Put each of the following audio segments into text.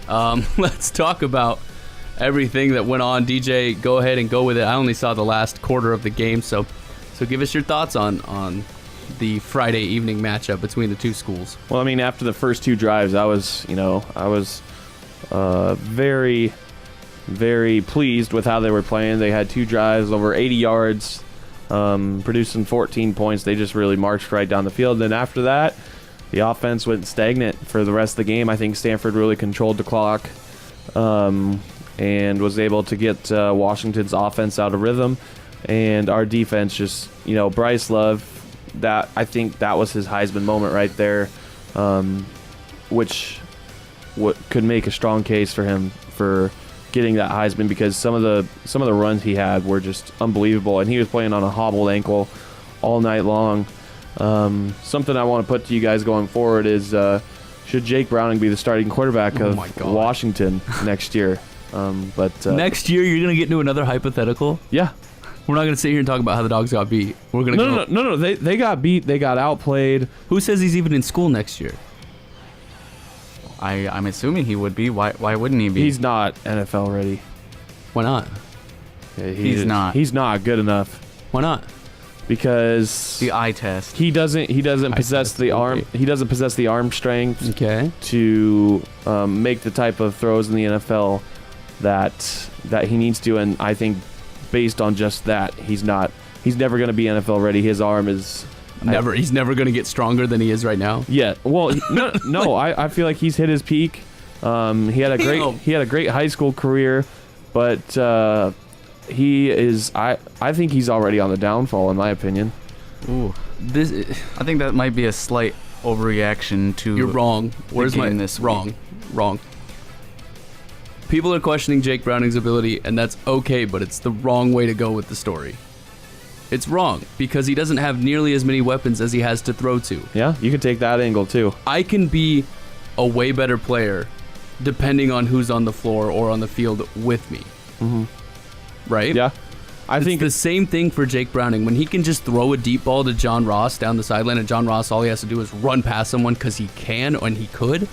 Let's talk about everything that went on. DJ, go ahead and go with it. I only saw the last quarter of the game, so give us your thoughts on the Friday evening matchup between the two schools. Well, I mean, after the first two drives, I was very, very pleased with how they were playing. They had two drives, over 80 yards, producing 14 points. They just really marched right down the field. Then after that, the offense went stagnant for the rest of the game. I think Stanford really controlled the clock and was able to get Washington's offense out of rhythm. And our defense just, Bryce Love, I think that was his Heisman moment right there, which could make a strong case for him for getting that Heisman, because some of the runs he had were just unbelievable, and he was playing on a hobbled ankle all night long. Something I want to put to you guys going forward is should Jake Browning be the starting quarterback of Washington next year? Next year you're gonna get into another hypothetical? Yeah. We're not going to sit here and talk about how the Dogs got beat. We're going to No. They got beat. They got outplayed. Who says he's even in school next year? I'm assuming he would be. Why wouldn't he be? He's not NFL ready. Why not? Yeah, he's not. He's not good enough. Why not? Because the eye test. He doesn't possess the arm. He doesn't possess the arm strength. Okay. To make the type of throws in the NFL that he needs to, and I think, based on just that, he's never going to be NFL ready. His arm is he's never going to get stronger than he is right now. Yeah. Well, no. I feel like he's hit his peak. He had a great high school career, but he is. I think he's already on the downfall, in my opinion. Ooh, I think that might be a slight overreaction to. You're wrong. Where's my this wrong? Wrong. People are questioning Jake Browning's ability, and that's okay, but it's the wrong way to go with the story. It's wrong, because he doesn't have nearly as many weapons as he has to throw to. Yeah, you can take that angle, too. I can be a way better player depending on who's on the floor or on the field with me. Mm-hmm. Right? Yeah. I think the same thing for Jake Browning. When he can just throw a deep ball to John Ross down the sideline, and John Ross, all he has to do is run past someone because he can and he could,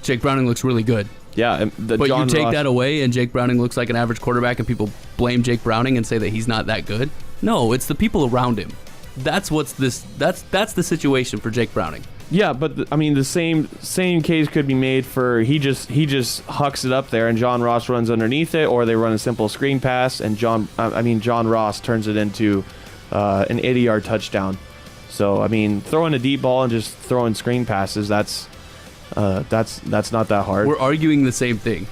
Jake Browning looks really good. Yeah, but you take that away and Jake Browning looks like an average quarterback, and people blame Jake Browning and say that he's not that good. No, it's the people around him. That's the situation for Jake Browning. Yeah, but the same case could be made for he just hucks it up there and John Ross runs underneath it, or they run a simple screen pass and John Ross turns it into an 80-yard touchdown. So throwing a deep ball and just throwing screen passes, that's not that hard. We're arguing the same thing,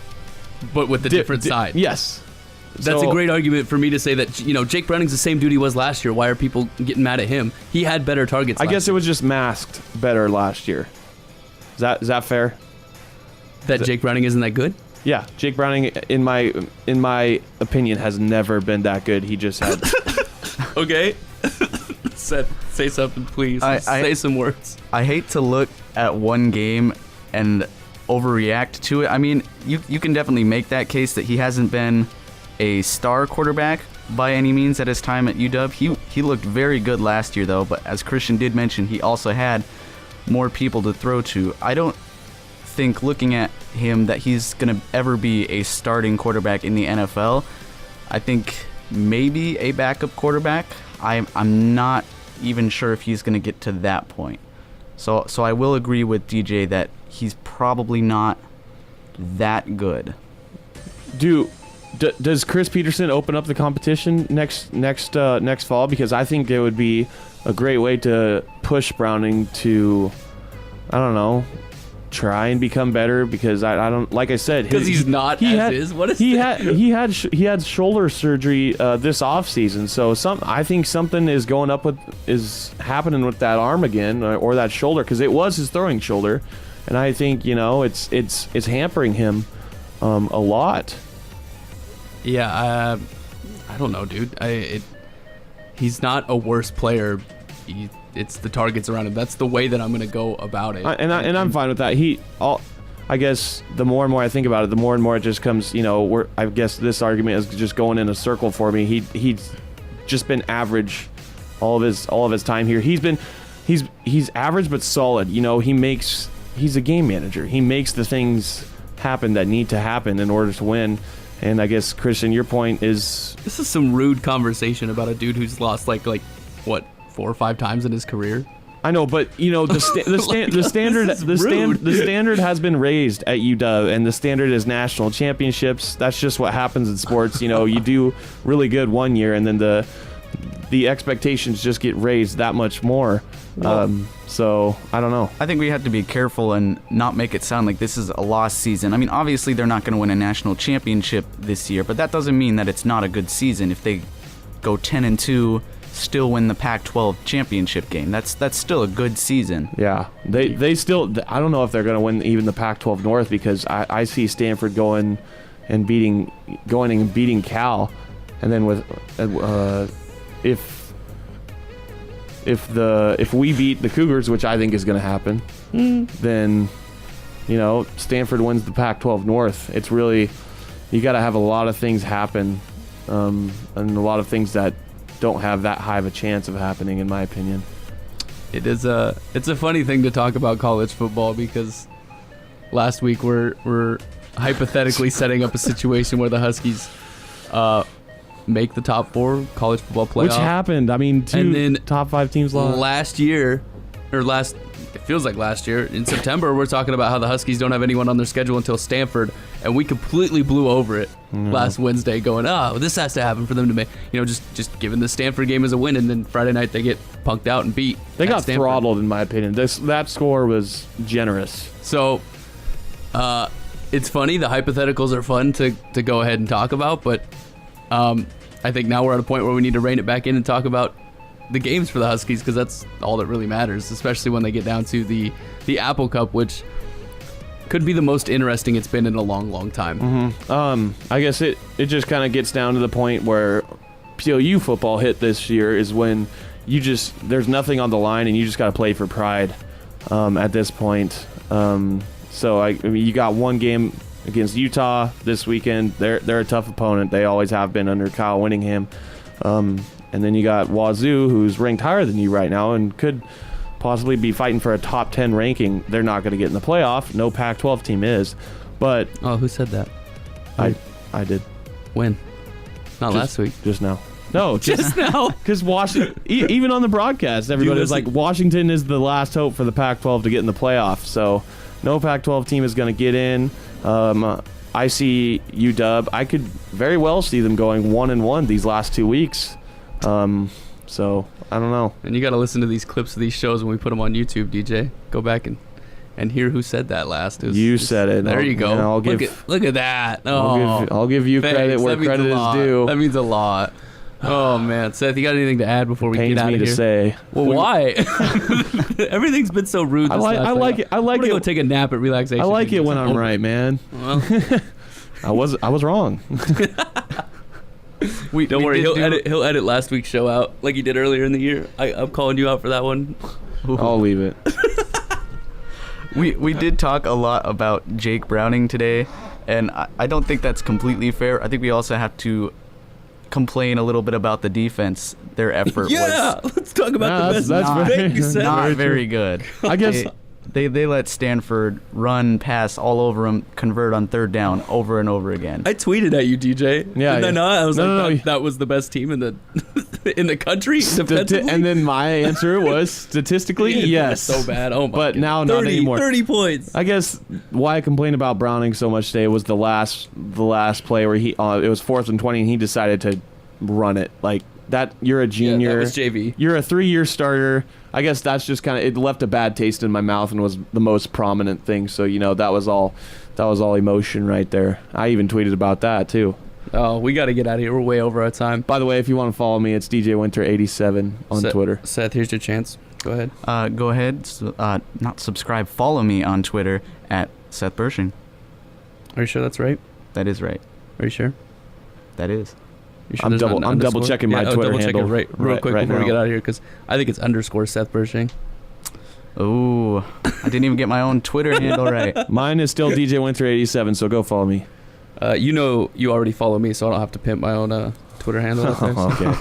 but with the different side. Yes. That's a great argument for me to say that, Jake Browning's the same dude he was last year. Why are people getting mad at him? He had better targets I guess it was just masked better last year. Is that fair? Jake Browning isn't that good? Yeah, Jake Browning, in my opinion, has never been that good. He just had... Okay. Say something, please. Say some words. I hate to look at one game and overreact to it. You can definitely make that case that he hasn't been a star quarterback by any means at his time at UW. He looked very good last year, though, but as Christian did mention, he also had more people to throw to. I don't think, looking at him, that he's going to ever be a starting quarterback in the NFL. I think maybe a backup quarterback. I'm not even sure if he's going to get to that point. So I will agree with DJ that he's probably not that good. Does Chris Peterson open up the competition next fall? Because I think it would be a great way to push Browning to, I don't know, try and become better. Because I don't, like I said, because he's not as is. What is he had shoulder surgery this offseason, so I think something is happening with that arm again, or that shoulder, because it was his throwing shoulder, and I think it's hampering him a lot. Yeah, I don't know, dude. He's not a worse player. It's the targets around him. That's the way that I'm going to go about it. And I'm fine with that. I guess the more and more I think about it, the more and more it just comes. I guess this argument is just going in a circle for me. He's just been average all of his time here. He's average but solid. He's a game manager. He makes the things happen that need to happen in order to win. And I guess, Christian, your point is... This is some rude conversation about a dude who's lost like what, 4 or 5 times in his career. I know, but the standard has been raised at UW, and the standard is national championships. That's just what happens in sports. You do really good one year, and then the expectations just get raised that much more. So I don't know. I think we have to be careful and not make it sound like this is a lost season. I mean, obviously they're not going to win a national championship this year, but that doesn't mean that it's not a good season. If they go 10-2, still win the Pac-12 championship game, that's still a good season. Yeah, they still. I don't know if they're going to win even the Pac-12 North, because I see Stanford going and beating Cal, and then with if we beat the Cougars, which I think is going to happen, then Stanford wins the Pac-12 North. It's really, you got to have a lot of things happen, and a lot of things that don't have that high of a chance of happening, in my opinion. It's a funny thing to talk about college football, because last week we're hypothetically setting up a situation where the Huskies make the top 4 college football playoff, which happened. I mean, 2 top 5 teams lost. It feels like last year in September, we're talking about how the Huskies don't have anyone on their schedule until Stanford, and we completely blew over it last Wednesday, going, this has to happen for them to make, just giving the Stanford game as a win, and then Friday night they get punked out and beat. They got Stanford. Throttled, in my opinion. That score was generous. So it's funny, the hypotheticals are fun to go ahead and talk about, but I think now we're at a point where we need to rein it back in and talk about the games for the Huskies, because that's all that really matters, especially when they get down to the Apple Cup, which could be the most interesting it's been in a long time. I guess it just kind of gets down to the point where POU football hit this year is when there's nothing on the line, and you just got to play for pride at this point. So I mean, you got one game against Utah this weekend. They're a tough opponent. They always have been under Kyle Winningham. And then you got Wazoo, who's ranked higher than you right now and could possibly be fighting for a top 10 ranking. They're not going to get in the playoff. No Pac-12 team is. But who said that? I did. When? Not last week. Just now. No, just now. Because Washington, even on the broadcast, everybody was like, Washington is the last hope for the Pac-12 to get in the playoff. So no Pac-12 team is going to get in. I see UW. I could very well see them going 1-1 these last 2 weeks. So I don't know. And you got to listen to these clips of these shows when we put them on YouTube, DJ. Go back and hear who said that last. You said it. There you go. Look at that. I'll give you credit where credit is due. That means a lot. Oh man, Seth, you got anything to add before we get out of here? Pains me to say. Well, why? Everything's been so rude. I like it. Go take a nap at relaxation. I like it when I'm right, man. Well, I was wrong. Don't worry, he'll edit last week's show out like he did earlier in the year. I'm calling you out for that one. I'll leave it. We did talk a lot about Jake Browning today, and I don't think that's completely fair. I think we also have to complain a little bit about the defense. Their effort was let's talk about the best. That's not very good. I guess they let Stanford run, pass all over them, convert on third down over and over again. I tweeted at you, DJ. Yeah, Did I not? I was no. That was the best team in the in the country defensively. And then my answer was statistically yes. So bad. Oh my But God. now not anymore. 30 points. I guess why I complained about Browning so much today was the last play where he it was 4th and 20 and he decided to run it like that. You're a junior. Yeah, that was JV. You're a 3-year starter. I guess that's just kind of, it left a bad taste in my mouth and was the most prominent thing. So that was all emotion right there. I even tweeted about that too. Oh, we got to get out of here. We're way over our time. By the way, if you want to follow me, it's DJ Winter 87 on Twitter. Seth, here's your chance. Go ahead. Go ahead. Not subscribe. Follow me on Twitter at Seth Bershing. Are you sure that's right? That is right. Are you sure? That is. You sure I'm double checking my Twitter handle real quick right before now. we get out of here, because I think it's _ Seth Bershing. Oh, I didn't even get my own Twitter handle right. Mine is still DJ Winter 87, so go follow me. You already follow me, so I don't have to pimp my own Twitter handle out there. Okay.